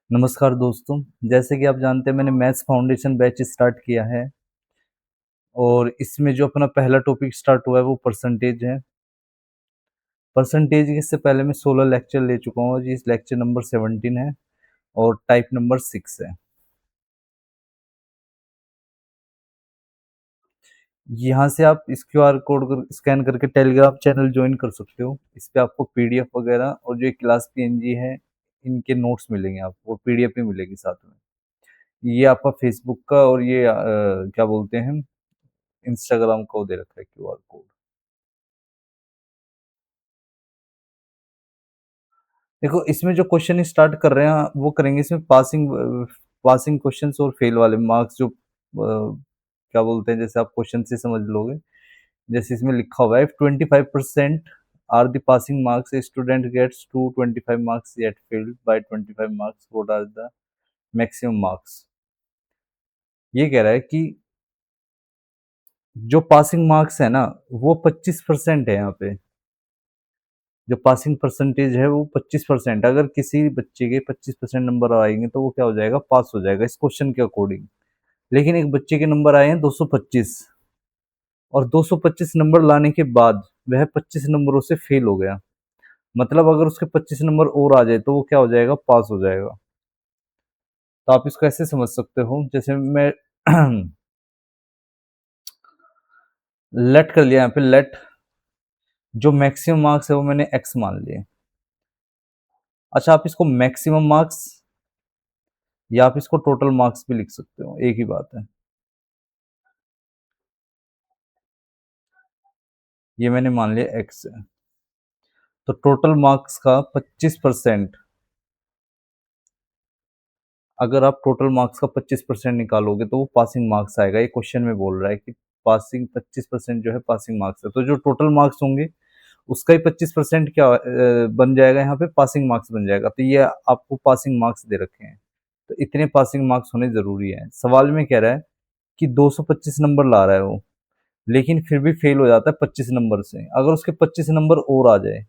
नमस्कार दोस्तों। जैसे कि आप जानते हैं मैंने मैथ्स फाउंडेशन बैच स्टार्ट किया है और इसमें जो अपना पहला टॉपिक स्टार्ट हुआ है वो परसेंटेज है। परसेंटेज इससे पहले मैं 16 लेक्चर ले चुका हूँ और इस लेक्चर नंबर 17 है और टाइप नंबर 6 है। यहाँ से आप इस क्यूआर कोड को स्कैन करके टेलीग्राम चैनल ज्वाइन कर सकते हो। इस पे आपको पीडीएफ वगैरह और जो क्लास पीएनजी है इनके नोट्स मिलेंगे, आपको पीडीएफ भी मिलेगी साथ में। ये आपका फेसबुक का और ये क्या बोलते हैं, इंस्टाग्राम का वो दे रखा है क्यूआर कोड। देखो इसमें जो क्वेश्चन स्टार्ट कर रहे हैं वो करेंगे इसमें पासिंग पासिंग क्वेश्चंस और फेल वाले मार्क्स जो क्या बोलते हैं, जैसे आप क्वेश्चन से समझ लोगे। जैसे इसमें लिखा हुआ है 25% are the passing marks, student gets to 25 marks yet failed by 25 marks, what are the maximum marks. ये कह रहा है कि जो पासिंग मार्क्स है ना वो 25% है यहाँ पे। जो पासिंग परसेंटेज है वो 25%। अगर किसी बच्चे के 25% नंबर आएंगे तो वो क्या हो जाएगा, पास हो जाएगा इस क्वेश्चन के अकॉर्डिंग। लेकिन एक बच्चे के नंबर आए हैं 225 और 225 नंबर लाने के बाद वह 25 नंबरों से फेल हो गया, मतलब अगर उसके 25 नंबर और आ जाए तो वो क्या हो जाएगा, पास हो जाएगा। तो आप इसको ऐसे समझ सकते हो, जैसे मैं लेट कर लिया यहाँ पे, लेट जो मैक्सिमम मार्क्स है वो मैंने एक्स मान लिए। अच्छा, आप इसको मैक्सिमम मार्क्स या आप इसको टोटल मार्क्स भी लिख सकते हो, एक ही बात है। ये मैंने मान लिया एक्स है, तो टोटल मार्क्स का 25%, अगर आप टोटल मार्क्स का 25% निकालोगे तो वो पासिंग मार्क्स आएगा। ये क्वेश्चन में बोल रहा है कि पासिंग 25% जो है पासिंग मार्क्स है, तो जो टोटल मार्क्स होंगे उसका ही 25% क्या बन जाएगा, यहाँ पे पासिंग मार्क्स बन जाएगा। तो ये आपको पासिंग मार्क्स दे रखे हैं, तो इतने पासिंग मार्क्स होने जरूरी है। सवाल में कह रहा है कि 225 नंबर ला रहा है वो, लेकिन फिर भी फेल हो जाता है 25 नंबर से। अगर उसके 25 नंबर और आ जाए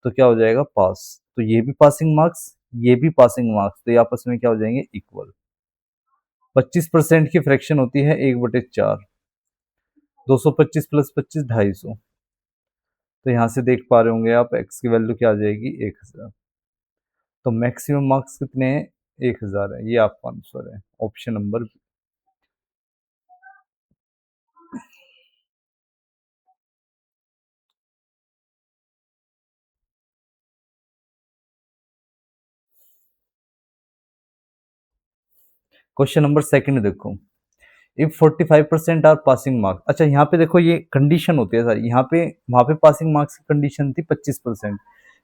तो क्या हो जाएगा, पास। तो ये भी पासिंग मार्क्स, ये भी पासिंग मार्क्स, तो ये आपस में क्या हो जाएंगे, इक्वल। 25% की फ्रैक्शन होती है 1/4। 225 प्लस 25 250। तो यहाँ से देख पा रहे होंगे आप एक्स की वैल्यू क्या आ जाएगी, 1000। तो मैक्सिमम मार्क्स कितने हैं, 1000 है। ये आपका आंसर है, option number B. Question number second देखो, इफ 45% आर पासिंग मार्क्स। अच्छा यहाँ पे देखो ये कंडीशन होती है सारी, यहाँ पे वहां पे पासिंग मार्क्स की कंडीशन थी 25%।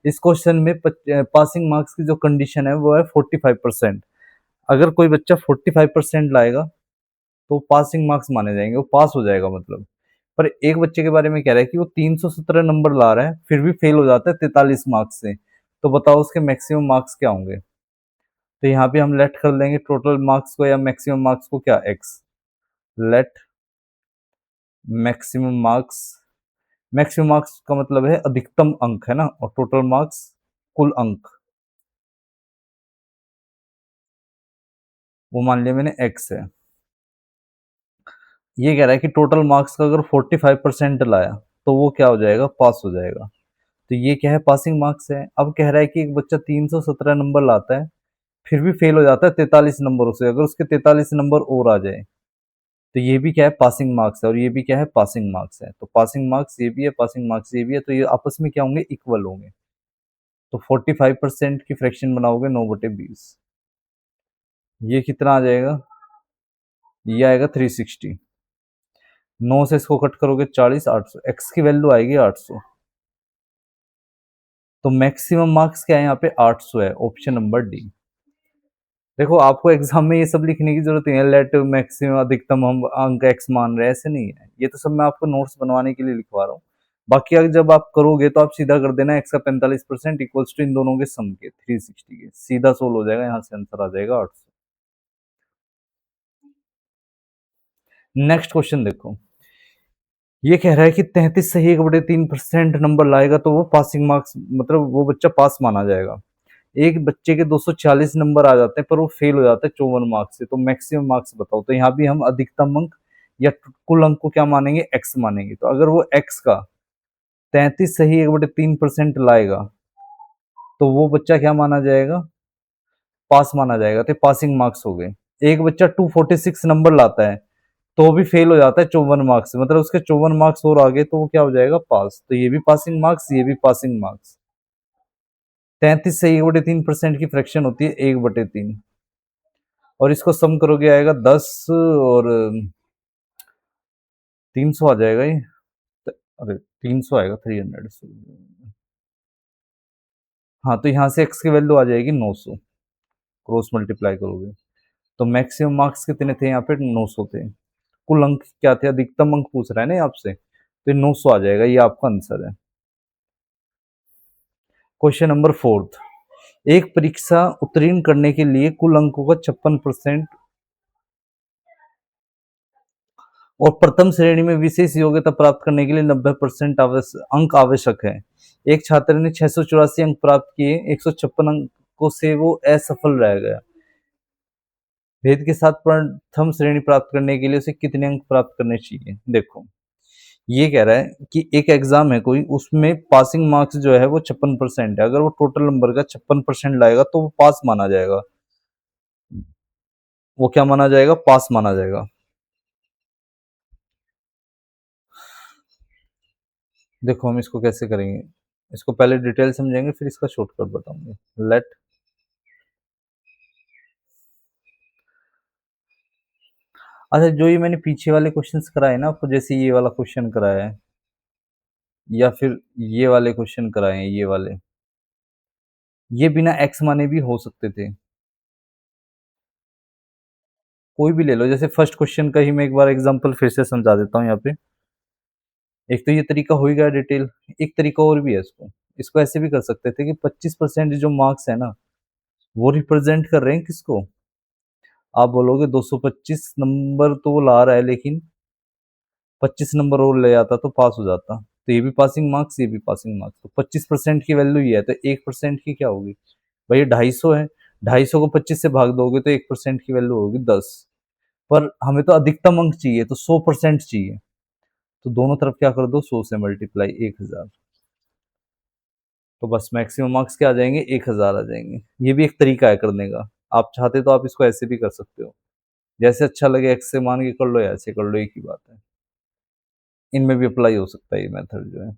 इस क्वेश्चन में पासिंग मार्क्स की जो कंडीशन है वो है 45%। अगर कोई बच्चा 45% लाएगा तो पासिंग मार्क्स माने जाएंगे, वो पास हो जाएगा मतलब। पर एक बच्चे के बारे में कह रहा है कि वो 317 नंबर ला रहा है फिर भी फेल हो जाता है 43 मार्क्स से, तो बताओ उसके मैक्सिमम मार्क्स क्या होंगे। तो यहाँ पे हम लेट कर लेंगे टोटल मार्क्स को या मैक्सिमम मार्क्स को, क्या x. Let maximum marks, maximum marks का मतलब है अधिकतम अंक है ना, और टोटल मार्क्स कुल अंक, वो मान लिया मैंने एक्स है। ये कह रहा है कि टोटल मार्क्स का अगर 45% लाया तो वो क्या हो जाएगा, पास हो जाएगा। तो ये क्या है, पासिंग मार्क्स है। अब कह रहा है कि एक बच्चा 317 नंबर लाता है फिर भी फेल हो जाता है 43 नंबरों से, अगर उसके 43 नंबर और आ जाए तो ये भी क्या है, पासिंग मार्क्स है, और ये भी क्या है, पासिंग मार्क्स है। तो पासिंग मार्क्स ये भी है, पासिंग मार्क्स ये भी है, तो ये आपस में क्या होंगे, इक्वल होंगे। तो 45% की फ्रैक्शन बनाओगे 9/20, ये कितना आ जाएगा, ये आएगा 360। 9 से इसको कट करोगे 40, 800, एक्स की वैल्यू आएगी 800। तो मैक्सिमम मार्क्स क्या है यहाँ पे, 800 है, ऑप्शन नंबर डी। देखो आपको एग्जाम में ये सब लिखने की जरूरत नहीं है, लेट मैक्सिमम अधिकतम हम अंक एक्स मान रहे हैं, ऐसे नहीं है। ये तो सब मैं आपको नोट्स बनवाने के लिए लिखवा रहा हूँ। बाकी अगर जब आप करोगे तो आप सीधा कर देना एक्स का 45% इक्वल्स टू इन दोनों के सम के 360 के, सीधा सोल्व हो जाएगा, यहाँ से आंसर आ जाएगा 800। नेक्स्ट क्वेश्चन देखो, ये कह रहा है कि 33 सही 1/3% नंबर लाएगा तो वो पासिंग मार्क्स, मतलब वो बच्चा पास माना जाएगा। एक बच्चे के 240 नंबर आ जाते हैं पर वो फेल हो जाता है 54 मार्क्स से, तो मैक्सिमम मार्क्स बताओ। तो यहाँ भी हम अधिकतम अंक या कुल अंक को क्या मानेंगे, एक्स मानेंगे। तो अगर वो एक्स का 33 सही 1/3% लाएगा तो वो बच्चा क्या माना जाएगा, पास माना जाएगा। तो पासिंग मार्क्स हो गए। एक बच्चा 246 नंबर लाता है तो भी फेल हो जाता है 54 मार्क्स से, मतलब उसके 54 मार्क्स और आगे तो वो क्या हो जाएगा, पास। तो ये भी पासिंग मार्क्स, ये भी पासिंग मार्क्स। 33 से 1/3% की फ्रैक्शन होती है 1/3, और इसको सम करोगे आएगा 10 और 300 आ जाएगा ये। अरे 300 आएगा, 300। हाँ, तो यहाँ से एक्स की वैल्यू आ जाएगी 900, क्रॉस मल्टीप्लाई करोगे। तो मैक्सिमम मार्क्स कितने थे यहाँ पे, 900 थे। कुल अंक क्या थे, अधिकतम अंक पूछ रहा है ना आपसे, तो 900 आ जाएगा, ये आपका आंसर है। क्वेश्चन नंबर 4, एक परीक्षा उत्तीर्ण करने के लिए कुल अंकों का 56% और प्रथम श्रेणी में विशेष योग्यता प्राप्त करने के लिए 90% अंक आवश्यक है। एक छात्र ने 684 अंक प्राप्त किए, 156 अंकों से वो असफल रह गया। भेद के साथ प्रथम श्रेणी प्राप्त करने के लिए उसे कितने अंक प्राप्त करने चाहिए। देखो, ये कह रहा है कि एक एग्जाम है कोई, उसमें पासिंग मार्क्स जो है वो 56% है। अगर वो टोटल नंबर का 56% लाएगा तो वो पास माना जाएगा। वो क्या माना जाएगा, पास माना जाएगा। देखो हम इसको कैसे करेंगे, इसको पहले डिटेल समझेंगे फिर इसका शॉर्टकट बताऊंगे। लेट, अच्छा जो ये मैंने पीछे वाले क्वेश्चंस कराए ना आपको, जैसे ये वाला क्वेश्चन कराया है या फिर ये वाले क्वेश्चन कराए हैं, ये वाले, ये बिना एक्स माने भी हो सकते थे। कोई भी ले लो, जैसे फर्स्ट क्वेश्चन का ही मैं एक बार एग्जांपल फिर से समझा देता हूँ यहाँ पे। एक तो ये तरीका हो ही गया डिटेल, एक तरीका और भी है इसको। इसको ऐसे भी कर सकते थे कि 25% जो मार्क्स है ना, वो रिप्रेजेंट कर रहे हैं किसको। आप बोलोगे 225 नंबर तो वो ला रहा है, लेकिन 25 नंबर और ले आता तो पास हो जाता। तो ये भी पासिंग मार्क्स, ये भी पासिंग मार्क्स। तो 25% की वैल्यू ये है, तो 1% की क्या होगी भाई, 250 है। 250 को 25 से भाग दोगे तो 1% की वैल्यू होगी 10। पर हमें तो अधिकतम अंक चाहिए, तो 100% चाहिए। तो दोनों तरफ क्या कर दो, 100 से मल्टीप्लाई 1000। तो बस मैक्सिमम मार्क्स क्या आ जाएंगे, 1000 आ जाएंगे। ये भी एक तरीका है करने का। आप चाहते तो आप इसको ऐसे भी कर सकते हो, जैसे अच्छा लगे, एक्स से मान के कर लो या ऐसे कर लो, एक ही बात है। इनमें भी अप्लाई हो सकता है ये मेथड जो है।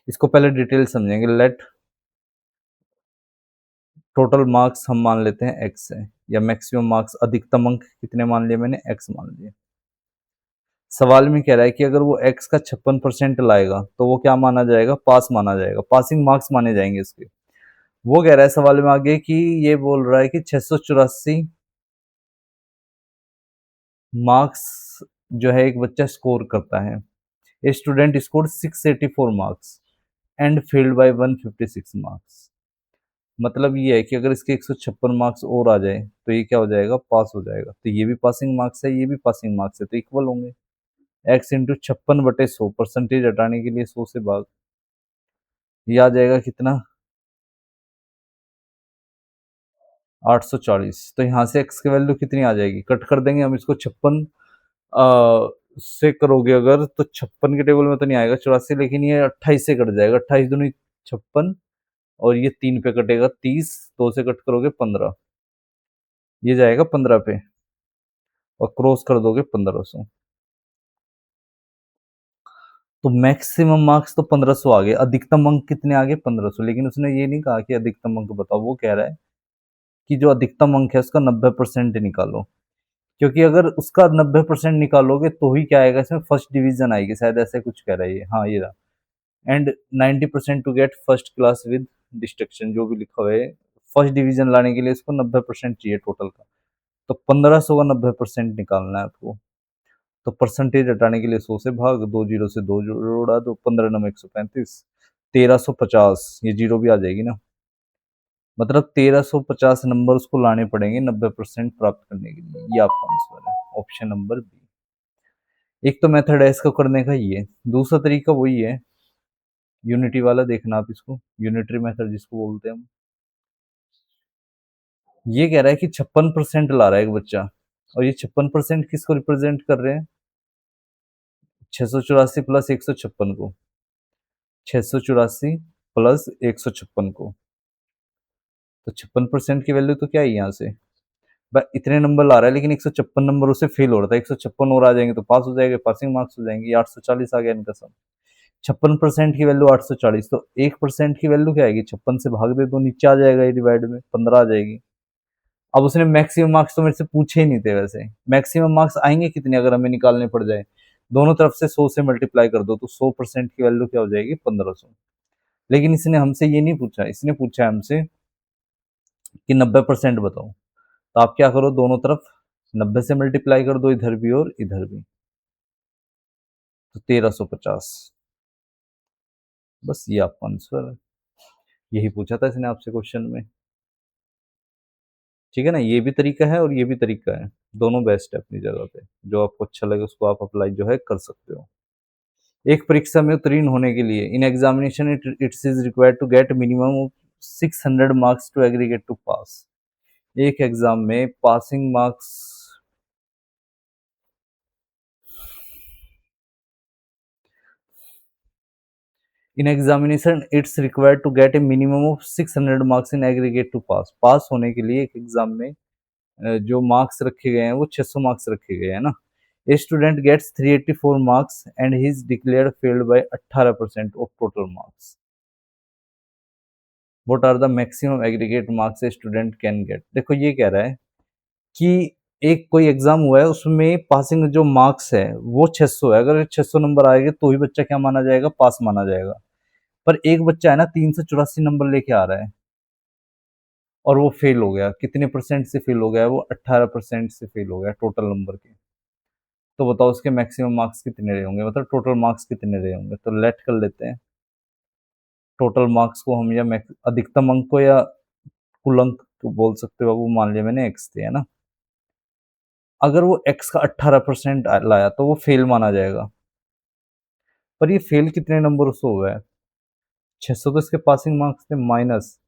इसको पहले डिटेल समझेंगे। लेट टोटल मार्क्स हम मान लेते हैं एक्स है, या मैक्सिमम मार्क्स, अधिकतम अंक कितने मान लिए मैंने, एक्स मान लिए। सवाल में कह रहा है कि अगर वो एक्स का 56% लाएगा तो वो क्या माना जाएगा, पास माना जाएगा, पासिंग मार्क्स माने जाएंगे इसके। वो कह रहा है सवाल में आगे कि ये बोल रहा है कि 684 मार्क्स जो है एक बच्चा स्कोर करता है। A student score 684 marks and failed by 156 marks. मतलब ये है कि अगर इसके 156 मार्क्स और आ जाए तो ये क्या हो जाएगा, पास हो जाएगा। तो ये भी पासिंग मार्क्स है, ये भी पासिंग मार्क्स है, तो इक्वल होंगे। एक्स इंटू 56/100, परसेंटेज हटाने के लिए 100 से भाग, ये आ जाएगा कितना, 840। तो यहाँ से एक्स की वैल्यू कितनी आ जाएगी, कट कर देंगे हम इसको। 56 से करोगे अगर तो 56 के टेबल में तो नहीं आएगा 84, लेकिन ये 28 से कट जाएगा। 28 दूनी 56, और ये 3 पे कटेगा 30, 2 से कट करोगे 15, ये जाएगा 15 पे, और क्रॉस कर दोगे 1500। तो मैक्सिमम मार्क्स तो 1500 आ गए, अधिकतम अंक कितने आ गए, 1500। लेकिन उसने ये नहीं कहा कि अधिकतम अंक बताओ, वो कह रहा है कि जो अधिकतम अंक है उसका 90% निकालो। क्योंकि अगर उसका 90% निकालोगे तो ही क्या आएगा इसमें, फर्स्ट डिवीजन आएगी, शायद ऐसे कुछ कह रहा है ये। हाँ ये रहा। And 90% to get first class with destruction, जो भी लिखा हुआ है, फर्स्ट डिवीजन लाने के लिए इसको 90% चाहिए टोटल का। तो 1500 का 90% निकालना है आपको। तो परसेंटेज हटाने के लिए 100 से भाग, 2 जीरो से 2 जोड़ा, तो 15 नम 135, 1350, ये जीरो भी आ जाएगी ना। मतलब 1350 नंबर उसको लाने पड़ेंगे 90% प्राप्त करने के लिए। ये आपका आंसर है, ऑप्शन नंबर बी। एक तो मेथड है इसको करने का, ये दूसरा तरीका वही है यूनिटी वाला देखना आप इसको, यूनिटरी मेथड जिसको बोलते हैं हम। ये कह रहा है कि 56% ला रहा है एक बच्चा, और ये 56% किसको रिप्रेजेंट कर रहे हैं? 684 प्लस 156 को, 684 प्लस 156 को। तो 56% की वैल्यू तो क्या है यहाँ से, इतने नंबर ला रहा है लेकिन 156 नंबर उसे फेल हो रहा था, 156 और आ जाएंगे तो पास हो जाएंगे, पासिंग मार्क्स हो जाएंगे। 840 आ गया इनका सम। 56% की वैल्यू 840, तो 1% की वैल्यू क्या आएगी, 56 से भाग दे तो नीचे आ जाएगा, ये डिवाइड में 15 आ जाएगी। अब उसने मैक्सिमम मार्क्स तो मेरे से पूछे ही नहीं थे, वैसे मैक्सिमम मार्क्स आएंगे कितने अगर हमें निकालने पड़ जाए, दोनों तरफ से 100 से मल्टीप्लाई कर दो तो 100% की वैल्यू क्या हो जाएगी, 1500। लेकिन इसने हमसे ये नहीं पूछा, इसने पूछा हमसे कि 90% बताओ। तो आप क्या करो, दोनों तरफ 90 से मल्टीप्लाई कर दो, इधर भी और इधर भी, तो 1350। बस ये आपका आंसर है, यही पूछा था इसने आपसे क्वेश्चन में। ठीक है ना, ये भी तरीका है और ये भी तरीका है, दोनों बेस्ट है अपनी जगह पे, जो आपको अच्छा लगे उसको आप अप्लाई जो है कर सकते हो। एक परीक्षा में उत्तीर्ण होने के लिए in examination it's is required to get minimum of 600 marks to aggregate to pass. एक एग्जाम में passing marks, in examination it's required to get a minimum of 600 marks in aggregate to pass. Pass होने के लिए एक exam में जो marks रखे गए हैं वो 600 मार्क्स रखे गए हैं ना। A student gets 384 marks and he is declared failed by 18% of total marks. What are the maximum aggregate marks a student can get. देखो ये कह रहा है कि एक कोई एग्जाम हुआ है उसमें पासिंग जो मार्क्स है वो 600 है, अगर 600 नंबर आएंगे तो ही बच्चा क्या माना जाएगा, पास माना जाएगा। पर एक बच्चा है ना 384 नंबर लेके आ रहा है और वो फेल हो गया, कितने परसेंट से फेल हो गया, वो 18% से फेल हो गया टोटल नंबर के। तो बताओ उसके मैक्सिमम मार्क्स कितने रहे होंगे, मतलब टोटल मार्क्स कितने रहे होंगे। तो लेट कर लेते हैं टोटल मार्क्स को हम, या अधिकतम अंक को या कुल अंक को बोल सकते हो, वो मान लिया मैंने एक्स थे, है ना। अगर वो एक्स का 18% लाया तो वो फेल माना जाएगा। पर ये फेल कितने नंबर से हुआ है, 600 तो इसके पासिंग मार्क्स थे, माइनस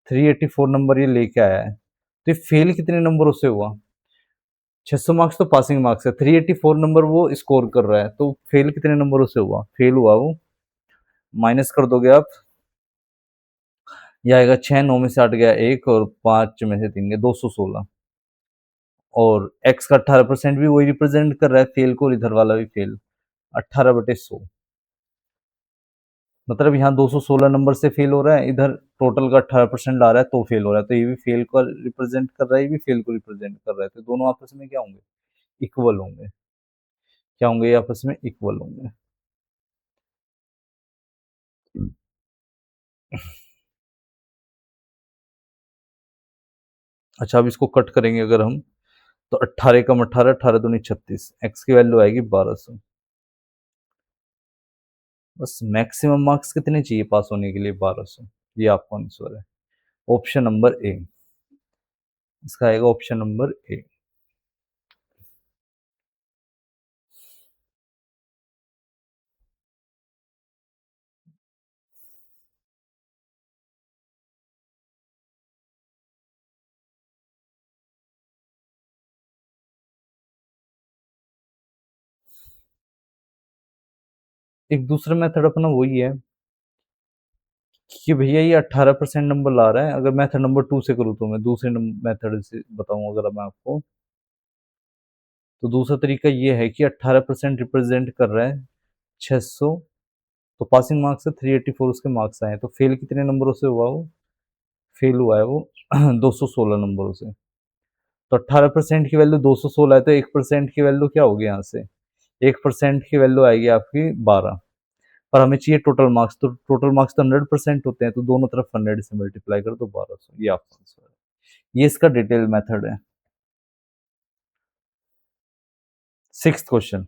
384 नंबर ये लेके आया है, तो ये फेल कितने नंबरों से हुआ। 600 मार्क्स तो पासिंग मार्क्स है, 384 नंबर वो स्कोर कर रहा है, तो फेल कितने नंबरों से हुआ, फेल हुआ वो, माइनस कर दोगे आप, ये आएगा 6, 9 में से 8 गया 1 और 5 में से 3 गया 216। और एक्स का 18% भी वही रिप्रेजेंट कर रहा है फेल को, और इधर वाला भी फेल, 18/100। मतलब यहाँ 216 नंबर से फेल हो रहा है, इधर टोटल का 18% ला रहा है तो फेल हो रहा है, तो ये भी फेल को रिप्रेजेंट कर रहा है, ये भी फेल को रिप्रेजेंट कर रहा है, तो दोनों आपस में क्या होंगे, इक्वल होंगे। क्या होंगे, ये आपस में इक्वल होंगे। अच्छा, अब इसको कट करेंगे अगर हम, तो 18 कम 18, 18 दूनी 36, एक्स की वैल्यू आएगी 1200। बस मैक्सिमम मार्क्स कितने चाहिए पास होने के लिए, 1200। ये आपका आंसर है, ऑप्शन नंबर ए। इसका आएगा ऑप्शन नंबर ए। एक दूसरा मेथड अपना वही है कि भैया ये 18% नंबर ला रहा है, अगर मेथड नंबर 2 से करूँ तो मैं दूसरे मेथड से बताऊं अगर मैं आपको, तो दूसरा तरीका ये है कि 18% रिप्रेजेंट कर रहा है 600, तो पासिंग मार्क्स से 384 उसके मार्क्स आए हैं, तो फेल कितने नंबरों से हुआ वो, फेल हुआ है वो 216 नंबरों से। तो 18% की वैल्यू 216 है, तो 1% की वैल्यू क्या होगी यहाँ से, 1% की वैल्यू आएगी आपकी 12। पर हमें चाहिए टोटल मार्क्स, तो टोटल मार्क्स तो 100% होते हैं, तो दोनों तरफ 100 से मल्टीप्लाई कर दो 1200, ये आपका आंसर है। ये इसका डिटेल मेथड है। Sixth question,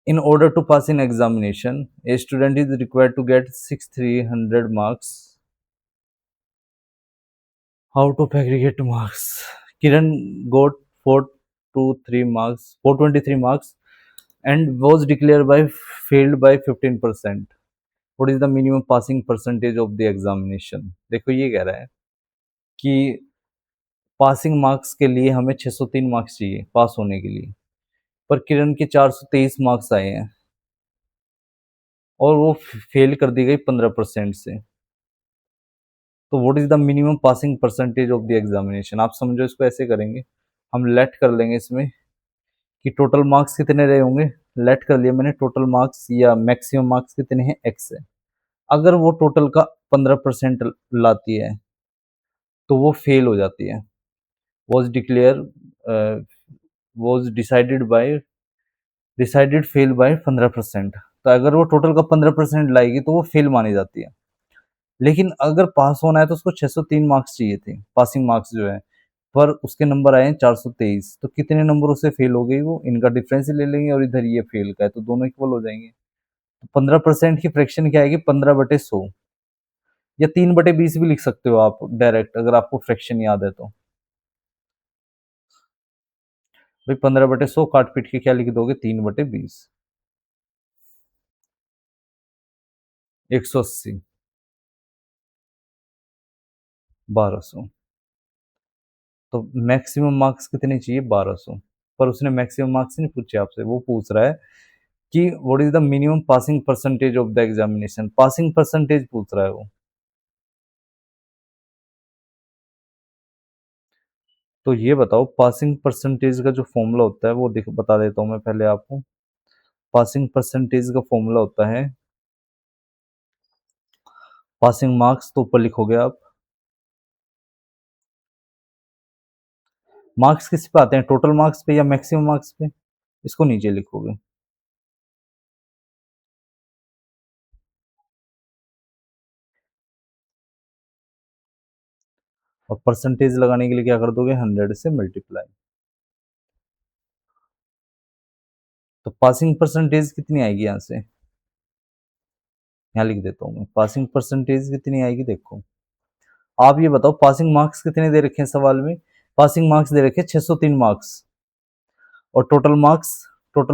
in order to pass in examination a student is required to get 6300 marks out of aggregate marks. Kiran got 423 marks, 423 marks and was declared by failed by 15%. What is the minimum passing percentage of the examination. देखो ये कह रहा है कि passing marks के लिए हमें 603 marks चाहिए पास होने के लिए, पर किरण के 423 मार्क्स आए हैं और वो फेल कर दी गई 15% से। तो what is the minimum passing percentage of the examination. आप समझो इसको ऐसे करेंगे, हम लेट कर लेंगे इसमें कि टोटल मार्क्स कितने रहे होंगे। लेट कर लिया मैंने, टोटल मार्क्स या मैक्सिमम मार्क्स कितने हैं, एक्स है। अगर वो टोटल का 15% लाती है तो वो फेल हो जाती है। Was declare was decided fail by 15%। तो अगर वो टोटल का 15% लाएगी तो वो फेल मानी जाती है। लेकिन अगर पास होना है तो उसको 603 मार्क्स चाहिए थे, पासिंग मार्क्स जो है, पर उसके नंबर आए हैं 423। तो कितने नंबरों से फेल हो गई वो, इनका डिफरेंस ही ले लेंगे और इधर ये फेल का है तो दोनों इक्वल हो जाएंगे। तो 15% की फ्रैक्शन क्या आएगी, 15/100, या 3/20 भी लिख सकते हो आप डायरेक्ट, अगर आपको फ्रैक्शन याद है तो। भाई 15/100 काट पीट के क्या लिख दोगे, 3/20, 180, 1200। तो मैक्सिमम मार्क्स कितने चाहिए, 1200। पर उसने मैक्सिमम मार्क्स नहीं पूछे आपसे, वो पूछ रहा है कि what is the minimum passing percentage of the examination. Passing percentage पूछ रहा है वो। तो ये बताओ पासिंग परसेंटेज का जो फॉर्मूला होता है वो देख बता देता हूँ मैं पहले आपको। पासिंग परसेंटेज का फॉर्मूला होता है, पासिंग मार्क्स तो ऊपर लिखोगे आप। मार्क्स किस पे आते हैं, टोटल मार्क्स पे या मैक्सिमम मार्क्स पे, इसको नीचे लिखोगे। और परसेंटेज लगाने के लिए क्या कर दोगे, 100 से मल्टीप्लाई। तो पासिंग परसेंटेज कितनी आएगी यहाँ से, यहाँ लिख देता हूँ मैं, पासिंग परसेंटेज कितनी आएगी देखो। आप ये बताओ पासिंग मार्क्स कितने दे रखे हैं सवाल में। पासिंग मार्क्स दे रखे हैं 603 मार्क्स, और टोटल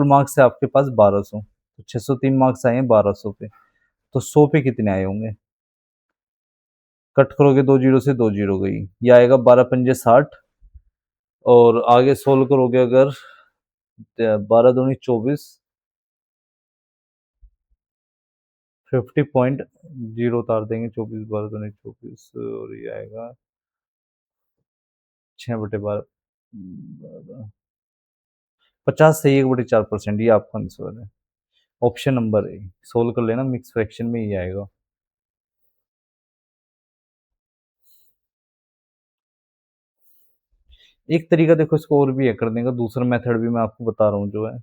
मार्क्स है आपके पास 1200। तो 603 मार्क्स आए हैं 1200 पे, तो 100 पे कितने आए होंगे। कट करोगे 2 जीरो से 2 जीरो गई, ये आएगा 12×5 = 60। और आगे सोल्व करोगे अगर 12×2 = 24, 50.0 उतार देंगे, 24 12×2 = 24, और ये आएगा 6/12, 50 से 1/4%। ये आपका आंसर है, ऑप्शन नंबर ए। सोल्व कर लेना, मिक्स फ्रैक्शन में ये आएगा। एक तरीका देखो इसको और भी है करने का, दूसरा मेथड भी मैं आपको बता रहा हूँ जो है,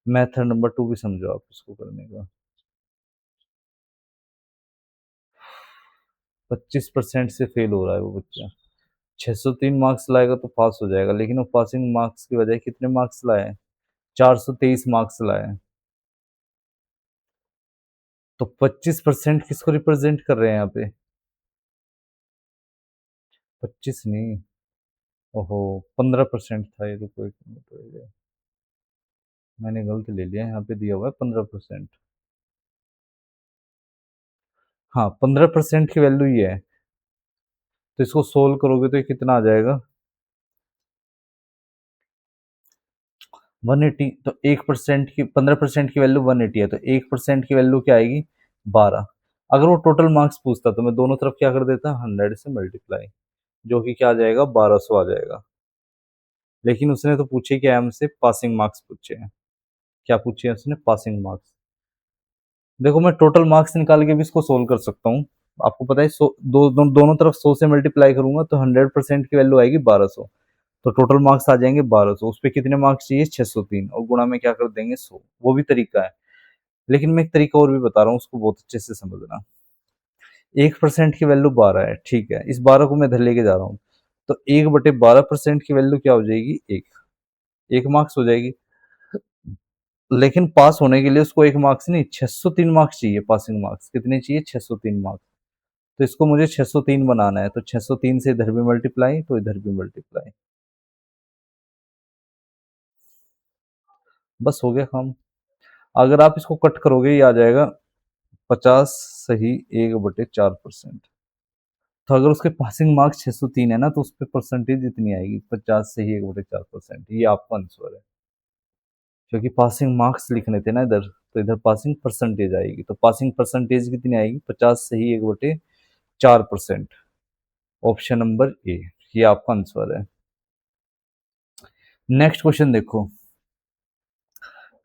मेथड नंबर 2 भी समझो आप इसको करने का। 25% से फेल हो रहा है वो बच्चा, 603 मार्क्स लाएगा तो पास हो जाएगा, लेकिन वो पासिंग मार्क्स की बजाय कितने मार्क्स लाए, 423 मार्क्स लाए। तो 25% किसको रिप्रेजेंट कर रहे हैं यहाँ पे, 25 नहीं, ओहो 15% था ये, रुको एक मिनट, मैंने गलत ले लिया, यहाँ पे दिया हुआ है 15%। हाँ 15% की वैल्यू ये है, तो इसको सोल्व करोगे तो ये कितना आ जाएगा, 180। तो 1% की, 15% की वैल्यू 180 है, तो 1% की वैल्यू क्या आएगी, 12। अगर वो टोटल मार्क्स पूछता तो मैं दोनों तरफ क्या कर देता, 100 से मल्टीप्लाई, जो कि क्या आ जाएगा, 1200 आ जाएगा। लेकिन उसने तो पूछे क्या, हमसे पासिंग मार्क्स पूछे हैं। क्या पूछे हैं उसने, पासिंग मार्क्स। देखो मैं टोटल मार्क्स निकाल के भी इसको सोल्व कर सकता हूँ। आपको पता है, दोनों तरफ 100 से मल्टीप्लाई करूंगा तो 100% की वैल्यू आएगी 1200। तो टोटल मार्क्स आ जाएंगे 1200, उस पर कितने मार्क्स चाहिए, 603, और गुणा में क्या कर देंगे, 100। वो भी तरीका है, लेकिन मैं एक तरीका और भी बता रहा हूँ, उसको बहुत अच्छे से समझना। 1% की वैल्यू 12 है, ठीक है, इस 12 को मैं इधर लेके जा रहा हूँ। तो 1/12% की वैल्यू क्या हो जाएगी, एक, एक मार्क्स हो जाएगी। लेकिन पास होने के लिए उसको एक मार्क्स नहीं, 603 मार्क्स चाहिए, पासिंग मार्क्स कितने चाहिए, 603 मार्क्स। तो इसको मुझे 603 बनाना है, तो 603 से इधर भी मल्टीप्लाई तो इधर भी मल्टीप्लाई, बस हो गया काम। अगर आप इसको कट करोगे ये आ जाएगा 50 सही 1/4%। तो अगर उसके पासिंग मार्क्स 603 है ना, तो उस पर परसेंटेज इतनी आएगी, 50 सही 1/4%। ये आपका आंसर है, क्योंकि पासिंग मार्क्स लिखने थे ना इधर, तो इधर पासिंग परसेंटेज आएगी। तो पासिंग परसेंटेज कितनी आएगी, 50 सही 1/4%। ऑप्शन नंबर ए, ये आपका आंसर है। नेक्स्ट क्वेश्चन देखो,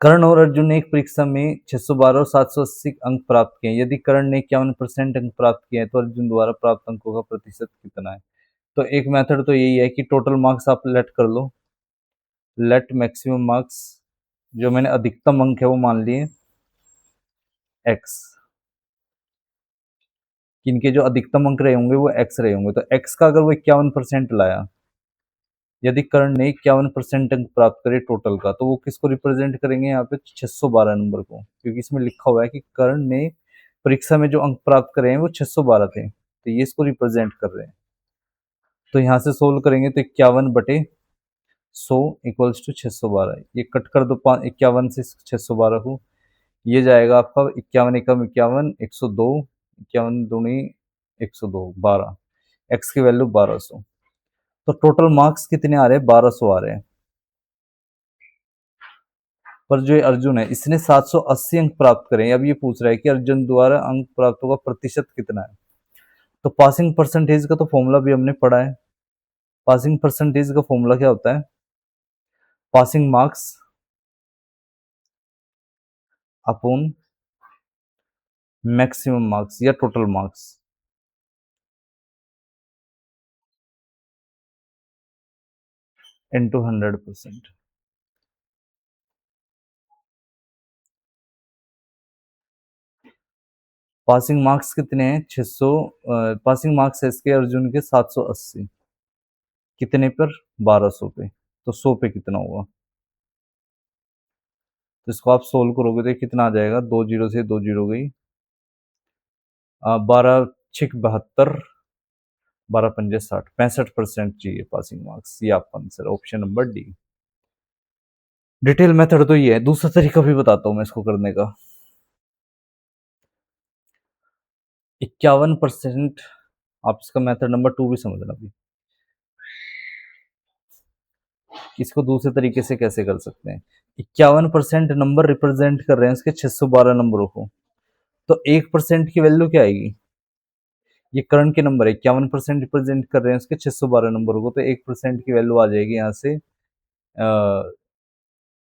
कर्ण और अर्जुन ने एक परीक्षा में 612 और 780 अंक प्राप्त किए। यदि कर्ण ने 51% अंक प्राप्त किए हैं, तो अर्जुन द्वारा प्राप्त अंकों का प्रतिशत कितना है। तो एक मेथड तो यही है कि टोटल मार्क्स आप लेट कर लो, लेट मैक्सिमम मार्क्स, जो मैंने अधिकतम अंक है वो मान लिए एक्स, इनके जो अधिकतम अंक रहे होंगे वो एक्स रहे होंगे। तो एक्स का अगर वो 51% लाया, यदि कर्ण ने 51% अंक प्राप्त करे टोटल का, तो वो किसको रिप्रेजेंट करेंगे यहाँ पे, 612 नंबर को, क्योंकि इसमें लिखा हुआ है कि कर्ण ने परीक्षा में जो अंक प्राप्त करे हैं वो 612 थे, तो ये इसको रिप्रेजेंट कर रहे हैं। तो यहाँ से सोल्व करेंगे तो 51/100 इक्वल्स टू 612, ये कट कर दो 51 से 612 को, ये जाएगा आपका 51 एकम 51, 102, 51 दूनी 102, 12, एक्स की वैल्यू 1200। तो टोटल मार्क्स कितने आ रहे हैं, 1200 आ रहे हैं। पर जो ये अर्जुन है, इसने 780 अंक प्राप्त करे। अब ये पूछ रहा है कि अर्जुन द्वारा अंक प्राप्त का प्रतिशत कितना है। तो पासिंग परसेंटेज का तो फॉर्मूला भी हमने पढ़ा है। पासिंग परसेंटेज का फॉर्मूला क्या होता है, passing marks upon maximum marks या total marks into 100%। Passing marks कितने हैं, 600, पासिंग मार्क्स है इसके अर्जुन के 780, कितने पर, 1200 पे। तो 100 पे कितना होगा, तो इसको आप सोल्व करोगे तो कितना आ जाएगा, 2 जीरो से 2 जीरो गई, 12×6 = 72, 12×5 = 60, 65% चाहिए पासिंग मार्क्स। ये आपका answer, option number D. Detail method तो ये है, दूसरा तरीका भी बताता हूं मैं इसको करने का। 51%, आप इसका मेथड नंबर 2 भी समझना भी, इसको दूसरे तरीके से कैसे कर सकते हैं। 51% नंबर रिप्रेजेंट कर रहे हैं उसके 612 नंबरों को, तो 1% की वैल्यू क्या आएगी, ये करंट के नंबर है, 51% रिप्रेजेंट कर रहे हैं उसके 612 नंबरों को, तो 1% की वैल्यू आ जाएगी यहाँ से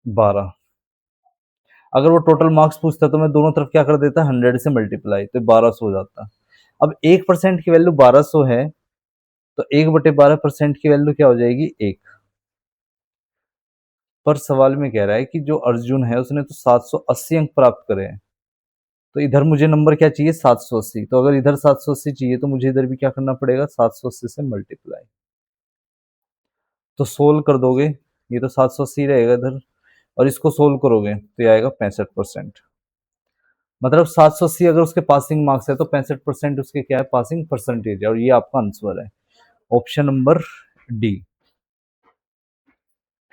12। अगर वो टोटल मार्क्स पूछता तो मैं दोनों तरफ क्या कर देता, 100 से मल्टीप्लाई, तो 1200 हो जाता। अब 1% की वैल्यू 1200 है, तो 1/12% की वैल्यू क्या हो जाएगी, 1। पर सवाल में कह रहा है कि जो अर्जुन है उसने तो 780 अंक प्राप्त करे हैं, तो इधर मुझे नंबर क्या चाहिए, 780। तो अगर इधर 780 चाहिए तो मुझे इधर भी क्या करना पड़ेगा, 780 से मल्टीप्लाई। तो सोल्व कर दोगे, ये तो 780 रहेगा इधर, और इसको सोल्व करोगे तो ये आएगा 65%। मतलब 780 अगर उसके पासिंग मार्क्स है तो 65% उसके क्या है, पासिंग परसेंटेज है, और ये आपका आंसर है, option number D.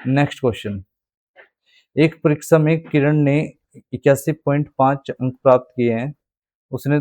Next question, एक परीक्षा में किरण ने 81.5 अंक प्राप्त किए हैं, उसने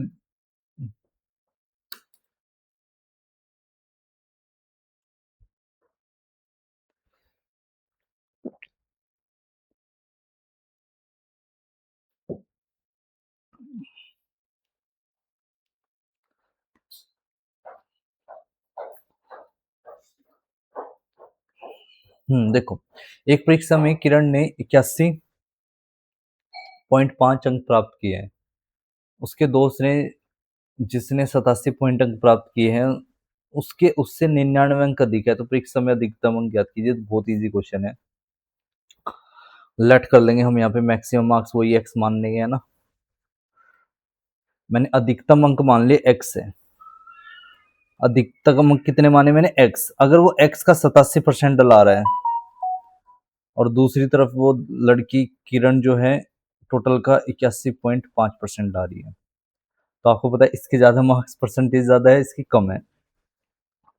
देखो, एक परीक्षा में किरण ने 81.5 अंक प्राप्त किए हैं, उसके दोस्त ने जिसने 87 पॉइंट अंक प्राप्त किए हैं, उसके उससे 99 अंक अधिक है, तो परीक्षा में अधिकतम अंक ज्ञात कीजिए। तो बहुत इजी क्वेश्चन है, लेट कर लेंगे हम यहाँ पे, मैक्सिमम मार्क्स वही एक्स मान लेंगे, है ना। मैंने अधिकतम अंक मान लिए एक्स है, अधिकतम अंक कितने माने मैंने, एक्स। अगर वो एक्स का 87% ला रहा है, और दूसरी तरफ वो लड़की किरण जो है टोटल का 81.5% ला रही है, तो आपको पता है इसके ज्यादा मार्क्स, परसेंटेज ज्यादा है, इसकी कम है,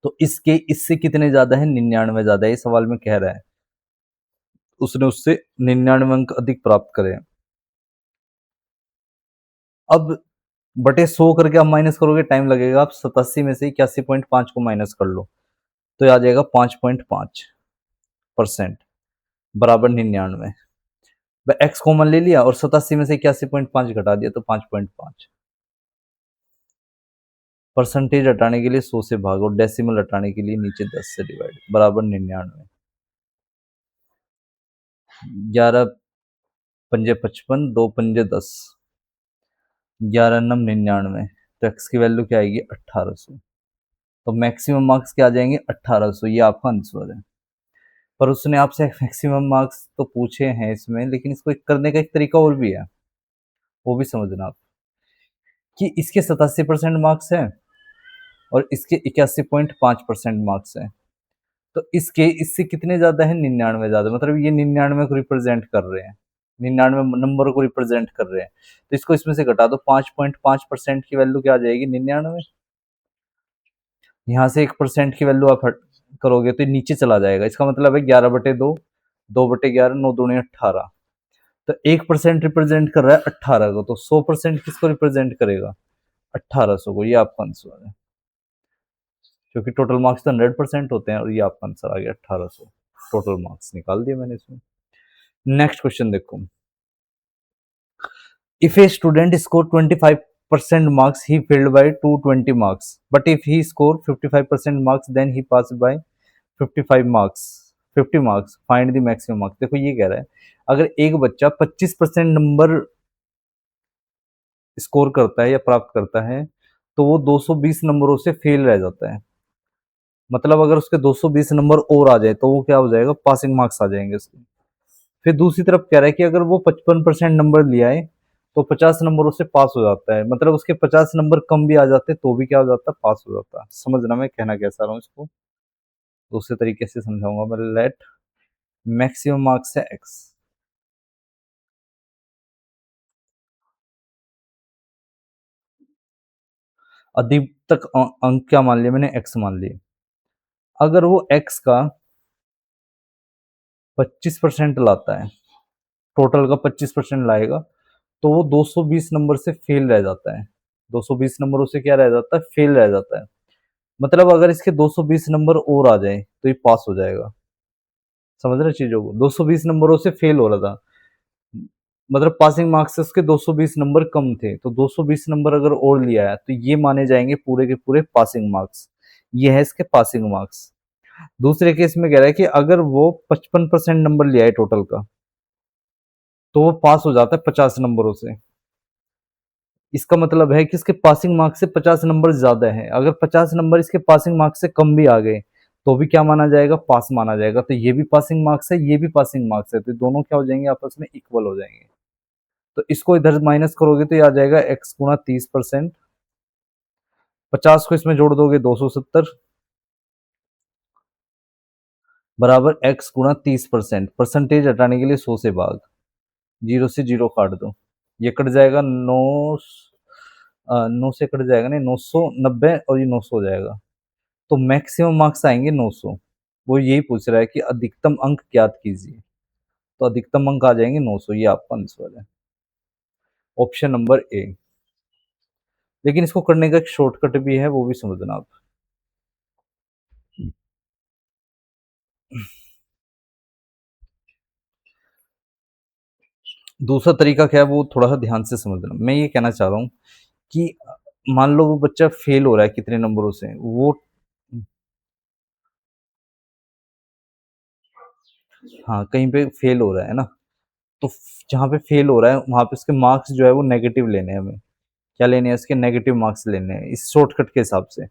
तो इसके इससे कितने ज्यादा है, 99 ज्यादा है, ये सवाल में कह रहा है। उसने उससे 99 अंक अधिक प्राप्त करे हैं। अब बटे 100 करके आप माइनस करोगे, टाइम लगेगा। आप 87 में से 81.5 को माइनस कर लो तो आ जाएगा 5.5% बराबर 99। एक्स कॉमन ले लिया और 87 में से 81.5 घटा दिया तो 5.5। परसेंटेज हटाने के लिए 100 से भागो, डेसिमल हटाने के लिए नीचे 10 से डिवाइड, बराबर 99। 11 पंजे 55, 2 पंजे 10, 11 नम 99। तो एक्स की वैल्यू क्या आएगी 1800। तो मैक्सिमम मार्क्स क्या आ जाएंगे 1800, ये आपका आंसर है। पर उसने आपसे मैक्सिमम मार्क्स तो पूछे हैं इसमें, लेकिन इसको करने का एक तरीका और भी है, वो भी समझना आप। कि इसके 87% मार्क्स है और इसके 81.5% मार्क्स है, तो इसके इससे कितने ज्यादा है 99 ज्यादा, मतलब ये 99 को रिप्रेजेंट कर रहे हैं, 99 नंबर को रिप्रेजेंट कर रहे हैं। तो इसको इसमें से घटा दो, 5.5% की वैल्यू क्या आ जाएगी 99। यहाँ से 1% की वैल्यू आप करोगे तो नीचे चला जाएगा, इसका मतलब है 11/2, 2/11, 9 दूनी 18। तो 1% रिप्रेजेंट कर रहा है 18 को, तो 100% किसको रिप्रेजेंट करेगा 1800 को। ये आपका आंसर है, क्योंकि टोटल मार्क्स तो 100% होते हैं, और ये आपका आंसर आ गया 1800। टोटल मार्क्स निकाल दिए मैंने इसमें। नेक्स्ट क्वेश्चन देखो, if a student score 25% marks he failed by 220 marks, but if he score 55% marks then he pass by 55 marks, 50 marks, find the maximum marks. देखो ये कह रहा है, अगर एक बच्चा 25% नंबर स्कोर करता है या प्राप्त करता है तो वो 220 नंबरों से फेल रह जाता है। मतलब अगर उसके 220 नंबर और आ जाए तो वो क्या हो जाएगा, पासिंग मार्क्स आ जाएंगे उसके। फिर दूसरी तरफ कह रहा है कि अगर वो 55% नंबर लिया है तो 50 नंबरों से पास हो जाता है, मतलब उसके 50 नंबर कम भी आ जाते तो भी क्या हो जाता, पास हो जाता। समझना मैं कहना कैसा रहा हूँ इसको, दूसरे तरीके से समझाऊंगा मैं। लेट मैक्सिमम मार्क्स है एक्स, अधिक तक अंक क्या मान लिया मैंने, एक्स मान लिया। अगर वो एक्स का 25% लाता है, टोटल का 25% लाएगा, तो वो 220 नंबर से फेल रह जाता है। 220 नंबरों से क्या रह जाता है, फेल रह जाता है। मतलब अगर इसके 220 नंबर और आ जाए तो ये पास हो जाएगा। समझ रहे चीजों को, 220 नंबरों से फेल हो रहा था, मतलब पासिंग मार्क्स से उसके 220 नंबर कम थे, तो 220 नंबर अगर और लिया है तो ये माने जाएंगे पूरे के पूरे पासिंग मार्क्स। ये है इसके पासिंग मार्क्स। दूसरे केस में कह रहा है कि अगर वो 55% नंबर लिया है टोटल का, तो वो पास हो जाता है 50 नंबरों से। इसका मतलब है कि इसके पासिंग मार्क्स से 50 नंबर ज्यादा है। अगर 50 नंबर इसके पासिंग मार्क्स से कम भी आ गए तो भी क्या माना जाएगा, पास माना जाएगा। तो ये भी पासिंग मार्क्स है, ये भी पासिंग मार्क्स है, तो दोनों क्या हो जाएंगे, आपस में इक्वल हो जाएंगे। तो इसको इधर माइनस करोगे तो ये आ जाएगा एक्स गुणा 30%, 50 को इसमें जोड़ दोगे 270, बराबर एक्स गुणा 30%। परसेंटेज हटाने के लिए 100 से भाग, 0 से 0 काट दो, ये कट जाएगा 9 से कट जाएगा, नहीं 990, और ये 900 हो जाएगा। तो मैक्सिमम मार्क्स आएंगे 900। वो यही पूछ रहा है कि अधिकतम अंक ज्ञात कीजिए, तो अधिकतम अंक आ जाएंगे 900। ये आपका आंसर है, ऑप्शन नंबर ए। लेकिन इसको करने का एक शॉर्टकट भी है, वो भी समझना आप। दूसरा तरीका क्या है वो थोड़ा सा ध्यान से समझना। मैं ये कहना चाह रहा हूँ कि मान लो वो बच्चा फेल हो रहा है कितने नंबरों से, वो हाँ कहीं पे फेल हो रहा है ना, तो जहाँ पे फेल हो रहा है वहां पे उसके मार्क्स जो है वो नेगेटिव लेने हैं हमें। क्या लेने हैं, इसके नेगेटिव मार्क्स लेने हैं इस शॉर्टकट के हिसाब से।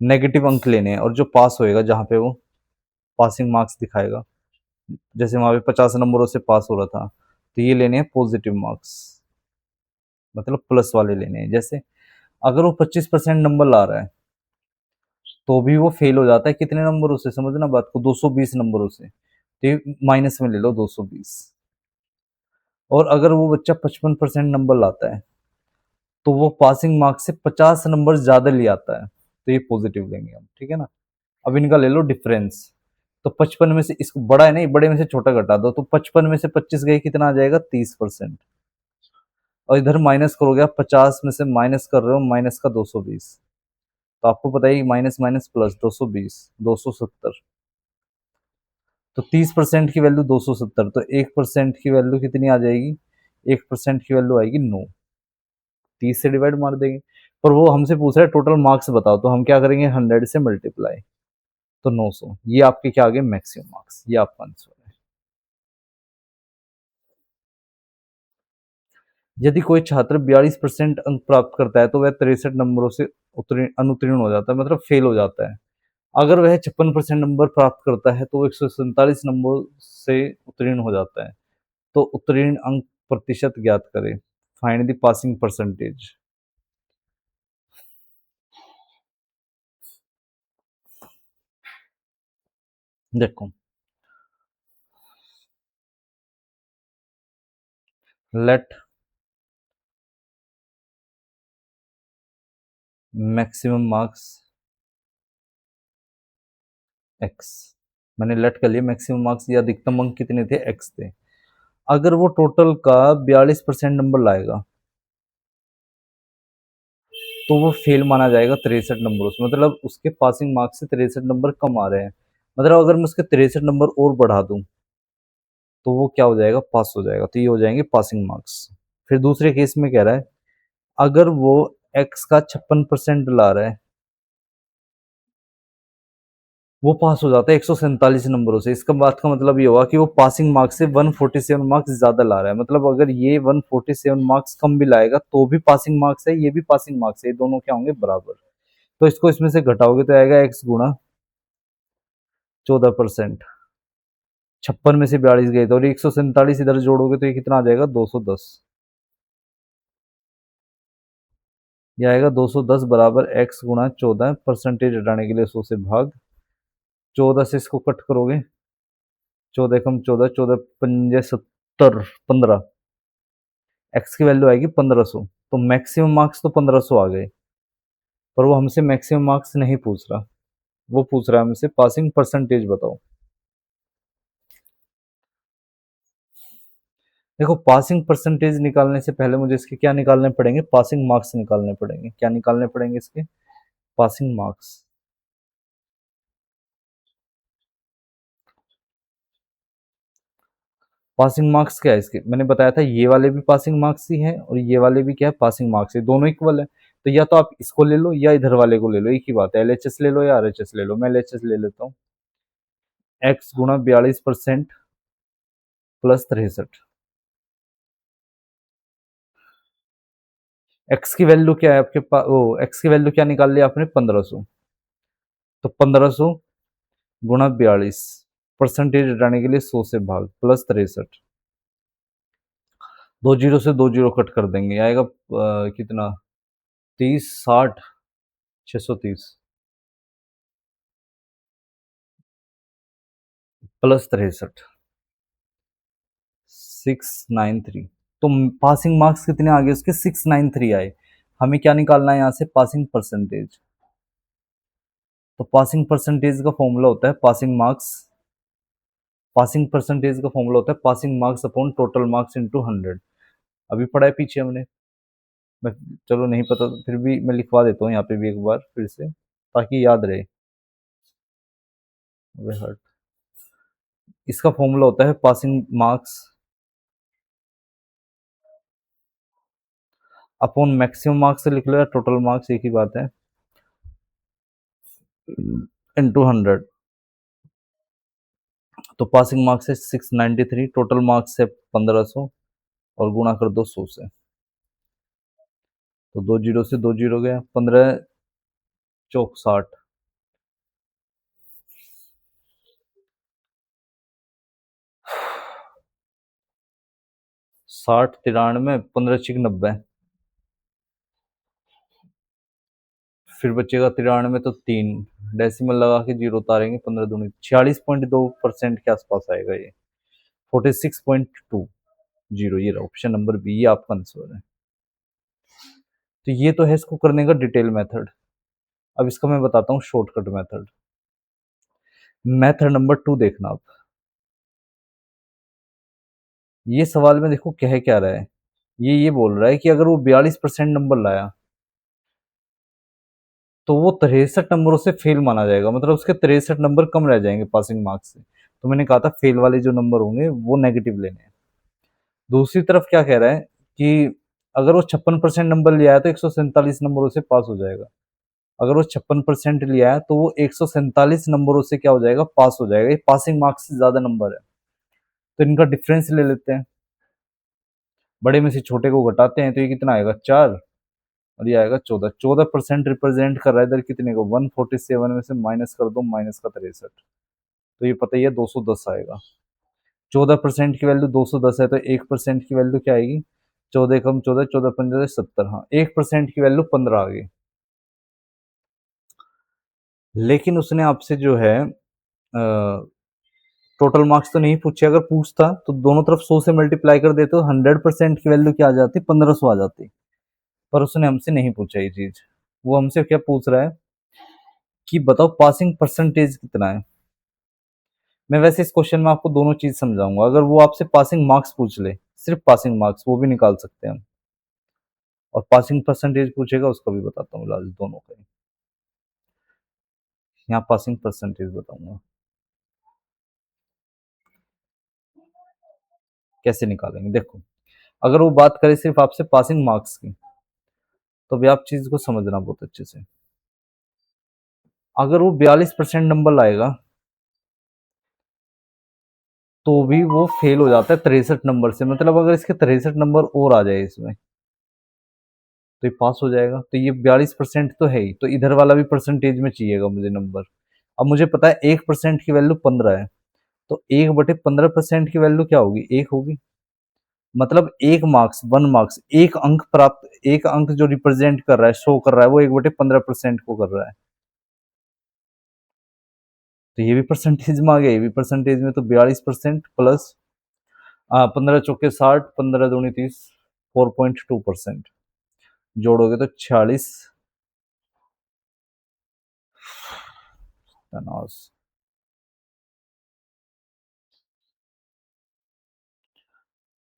नेगेटिव अंक लेने हैं, और जो पास होएगा जहाँ पे वो पासिंग मार्क्स दिखाएगा, जैसे वहां पे 50 नंबरों से पास हो रहा था, तो ये लेने हैं पॉजिटिव मार्क्स, मतलब प्लस वाले लेने हैं। जैसे अगर वो 25% नंबर ला रहा है तो भी वो फेल हो जाता है कितने नंबरों से, समझना बात को, 220 नंबरों से, तो ये माइनस में ले लो 220। और अगर वो बच्चा 55% नंबर लाता है तो वो पासिंग मार्क्स से 50 नंबर ज्यादा ले आता है, तो ये पॉजिटिव लेंगे हम, ठीक है ना। अब इनका ले लो डिफरेंस, तो 55 में से इसको बड़ा है नहीं, बड़े में से छोटा घटा दो, तो 55 में से 25 गए कितना आ जाएगा 30%। और इधर माइनस करोगे आप, 50 में से माइनस कर रहे हो माइनस का 220, तो आपको पता है माइनस माइनस प्लस 220, 270। तो 30% की वैल्यू 270, तो 1% की वैल्यू कितनी आ जाएगी, 1% की वैल्यू आएगी 9। 30 से डिवाइड मार देंगे, पर वो हमसे पूछ रहा है टोटल मार्क्स बताओ, तो हम क्या करेंगे 100 से मल्टीप्लाई, तो 900। ये आपके क्या आ गए मैक्सिमम मार्क्स, ये आपका आंसर है। यदि कोई छात्र 42% अंक प्राप्त करता है तो वह 63 नंबरों से अनुत्तीर्ण हो जाता है, मतलब फेल हो जाता है। अगर वह 56% नंबर प्राप्त करता है तो वो 147 नंबर से उत्तीर्ण हो जाता है। तो उत्तीर्ण अंक प्रतिशत ज्ञात करें, फाइंड द पासिंग परसेंटेज। देखो, लेट मैक्सिमम मार्क्स एक्स, मैंने लेट कर लिया मैक्सिमम मार्क्स, या अधिकतम अंक कितने थे, एक्स थे। अगर वो टोटल का 42% नंबर लाएगा तो वो फेल माना जाएगा 63 नंबरों से, मतलब उसके पासिंग मार्क्स से 63 नंबर कम आ रहे हैं। मतलब अगर मैं उसके 63 नंबर और बढ़ा दूं तो वो क्या हो जाएगा, पास हो जाएगा, तो ये हो जाएंगे पासिंग मार्क्स। फिर दूसरे केस में कह रहा है अगर वो एक्स का 56% ला रहा है, वो पास हो जाता है 147 नंबरों से। इसका बात का मतलब ये हुआ कि वो पासिंग मार्क्स से 147 मार्क्स ज्यादा ला रहा है, मतलब अगर ये 147 मार्क्स कम भी लाएगा तो भी पासिंग मार्क्स है, ये भी पासिंग मार्क्स है, ये दोनों क्या होंगे, बराबर। तो इसको इसमें से घटाओगे तो आएगा एक्स गुणा 14%। 56 में से 42 गए तो, और 147 इधर जोड़ोगे तो ये कितना आ जाएगा, 210। ये आएगा 210 बराबर एक्स गुणा 14, परसेंटेज हटाने के लिए 100 से भाग 14 से इसको कट करोगे, 14 कम 14, 14 पंजे 70, 15, एक्स की वैल्यू आएगी 1500। तो मैक्सिमम मार्क्स तो 1500 आ गए, पर वो हमसे मैक्सिमम मार्क्स नहीं पूछ रहा, वो पूछ रहा है हमसे पासिंग परसेंटेज बताओ। देखो, पासिंग परसेंटेज निकालने से पहले मुझे इसके क्या निकालने पड़ेंगे, पासिंग मार्क्स निकालने पड़ेंगे। क्या निकालने पड़ेंगे इसके, पासिंग मार्क्स। पासिंग मार्क्स क्या है इसके, मैंने बताया था ये वाले भी पासिंग मार्क्स ही है और ये वाले भी क्या है, पासिंग मार्क्स है, दोनों इक्वल है। तो या तो आप इसको ले लो या इधर वाले को ले लो, एक ही बात है, एलएचएस ले लो या आरएचएस ले लो। मैं एलएचएस ले लेता हूँ। एक्स गुणा 42% प्लस 63। एक्स की वैल्यू क्या है आपके पास, ओ एक्स की वैल्यू क्या निकाल लिया आपने, 1500। तो 1500 गुणा 42, परसेंटेज हटाने के लिए 100 से भाग प्लस 63। दो जीरो से दो जीरो कट कर देंगे, आएगा कितना, 30, 60, 630 प्लस 63, 693। तो पासिंग मार्क्स कितने आ गए उसके, 693 आए। हमें क्या निकालना है यहाँ से, पासिंग परसेंटेज। तो पासिंग परसेंटेज का फॉर्मूला होता है पासिंग मार्क्स, पासिंग परसेंटेज का फॉर्मूला होता है passing marks upon total marks into 100। अभी पढ़ा है पीछे हमने, मैं, चलो नहीं पता तो फिर भी मैं लिखवा देता हूँ यहाँ पे भी एक बार फिर से, ताकि याद रहे। हट, इसका फॉर्मूला होता है passing marks upon maximum marks से लिख लो या टोटल मार्क्स, एक ही बात है, इनटू 100। तो पासिंग मार्क्स है 693, टोटल मार्क्स है 1500, और गुणा कर दो 100 से। तो दो जीरो से दो जीरो गया, 15 चौक 60, 60 93, 15 छिक 90, फिर बचेगा 93, तो 3 डेसिमल लगा के जीरो उतारेंगे, 15 दूनी 46.2% के आसपास आएगा ये, 46.20। ये रहा ऑप्शन नंबर बी, ये आपका आंसर है। तो ये तो है इसको करने का डिटेल मेथड। अब इसका मैं बताता हूँ शॉर्टकट मेथड। मेथड नंबर 2 देखना आप, ये सवाल में देखो कह क्या रहा है, ये बोल रहा है कि अगर वो 42% नंबर लाया तो वो 63 नंबरों से फेल माना जाएगा, मतलब उसके 63 नंबर कम रह जाएंगे पासिंग मार्क्स से। तो मैंने कहा था फेल वाले जो नंबर होंगे वो नेगेटिव लेने हैं। दूसरी तरफ क्या कह रहा है कि अगर वो 56% नंबर लिया है तो 147 नंबरों से पास हो जाएगा। अगर वो 56% लिया है तो वो 147 नंबरों से क्या हो जाएगा, पास हो जाएगा। ये पासिंग मार्क्स से ज्यादा नंबर है, तो इनका डिफरेंस ले लेते हैं। बड़े में से छोटे को घटाते हैं तो ये कितना आएगा, 4, और ये आएगा 14। 14% रिप्रेजेंट कर रहा है इधर कितने को, 147 में से माइनस कर दो माइनस का 63, तो ये पता ही है 210 आएगा। 14% की वैल्यू 210 है तो 1% की वैल्यू क्या आएगी, 14 कम 14, 14 पंद्रह 70, हाँ 1% की वैल्यू 15 आ गई। लेकिन उसने आपसे जो है टोटल मार्क्स तो नहीं पूछे। अगर पूछता तो दोनों तरफ 100 से मल्टीप्लाई कर देते तो 100% की वैल्यू क्या आ जाती, 1500 आ जाती। पर उसने हमसे नहीं पूछा ये चीज। वो हमसे क्या पूछ रहा है कि बताओ पासिंग परसेंटेज कितना है। मैं वैसे इस क्वेश्चन में आपको दोनों चीज समझाऊंगा। अगर वो आपसे पासिंग मार्क्स पूछ ले, सिर्फ पासिंग मार्क्स, वो भी निकाल सकते हैं हम। और पासिंग परसेंटेज पूछेगा उसका भी बताता हूँ लाल, दोनों का ही। यहाँ पासिंग परसेंटेज बताऊंगा कैसे निकालेंगे। देखो, अगर वो बात करे सिर्फ आपसे पासिंग मार्क्स की तो भी आप चीज को समझना बहुत अच्छे से। अगर वो 42% नंबर लाएगा तो भी वो फेल हो जाता है 63 नंबर से। मतलब अगर इसके 63 नंबर और आ जाए इसमें तो ये पास हो जाएगा। तो ये 42% तो है ही, तो इधर वाला भी परसेंटेज में चाहिएगा मुझे नंबर। अब मुझे पता है 1% की वैल्यू 15 है, तो 1/15% की वैल्यू क्या होगी, 1 होगी। मतलब एक मार्क्स, 1 मार्क्स, एक अंक प्राप्त, एक अंक जो रिप्रेजेंट कर रहा है, शो कर रहा है, वो 1/15% को कर रहा है। तो ये भी परसेंटेज में आ गया, ये भी परसेंटेज में। तो 42% प्लस 15 चौके 60, 15 दूनी 30, 4.2% जोड़ोगे तो 46 तनास।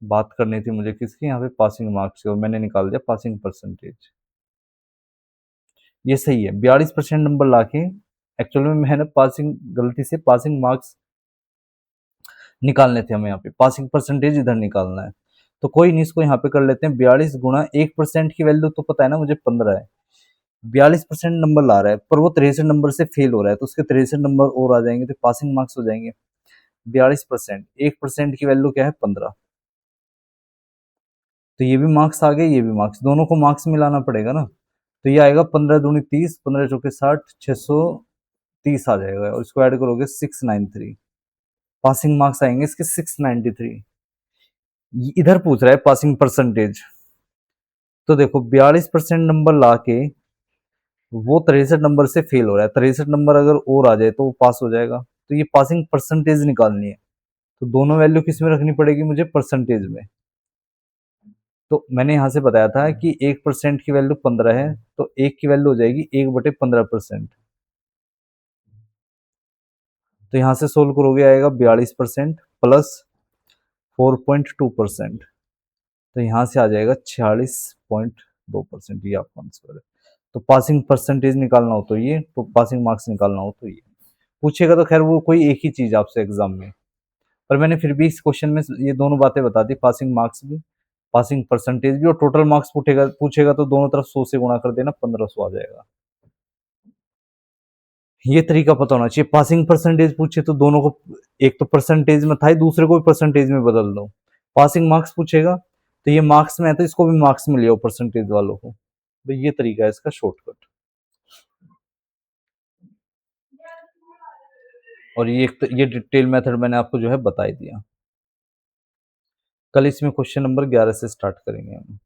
बात करनी थी मुझे किसकी, यहाँ पे पासिंग मार्क्स की, और मैंने निकाल दिया पासिंग परसेंटेज। ये सही है, 42% नंबर लाके एक्चुअल में मैंने पासिंग, गलती से पासिंग मार्क्स निकालने थे हमें, यहाँ पे पासिंग परसेंटेज इधर निकालना है। तो कोई नहीं, इसको यहाँ पे कर लेते हैं। 42 गुणा 1% की वैल्यू तो पता है ना मुझे, 15 है। 42% नंबर ला रहा है पर वो 63 नंबर से फेल हो रहा है, तो उसके 63 नंबर और आ जाएंगे तो पासिंग मार्क्स हो जाएंगे। 42%, 1% की वैल्यू क्या है, 15। तो ये भी मार्क्स आ गए, ये भी मार्क्स, दोनों को मार्क्स मिलाना पड़ेगा ना। तो ये आएगा 15 दूनी 30, 15 चौके 60, 630 आ जाएगा, और इसको ऐड करोगे 693। पासिंग मार्क्स आएंगे इसके 693। इधर पूछ रहा है पासिंग परसेंटेज। तो देखो 42% नंबर ला के वो 63 नंबर से फेल हो रहा है, 63 नंबर अगर और आ जाए तो वो पास हो जाएगा। तो ये पासिंग परसेंटेज निकालनी है। तो दोनों वैल्यू किस में रखनी पड़ेगी मुझे, परसेंटेज में। तो मैंने यहां से बताया था कि 1% की वैल्यू 15 है, तो एक की वैल्यू हो जाएगी 1/15%। तो यहां से सोल्व करोगे आएगा 42% प्लस 4.2%। तो यहां से आ जाएगा 46.2%। ये आपका आंसर है। तो पासिंग परसेंटेज निकालना हो तो ये, तो पासिंग मार्क्स निकालना हो तो ये। पूछेगा तो खैर वो कोई एक ही चीज आपसे एग्जाम में, पर मैंने फिर भी इस क्वेश्चन में ये दोनों बातें बता दी, पासिंग मार्क्स भी, पासिंग परसेंटेज भी। और टोटल मार्क्स पूछेगा पूछेगा तो दोनों तरफ 100 से गुणा कर देना, 1500 आ जाएगा। ये तरीका पता होना चाहिए। पासिंग परसेंटेज पूछे तो दोनों को, एक तो परसेंटेज में था ही, दूसरे को भी परसेंटेज में बदल दो। पासिंग मार्क्स पूछेगा तो ये मार्क्स में है तो इसको भी मार्क्स में लियो परसेंटेज वालों को। तो ये तरीका है इसका शॉर्टकट। और ये डिटेल मेथड मैंने आपको जो है बता ही दिया। कल इसमें क्वेश्चन नंबर 11 से स्टार्ट करेंगे हम।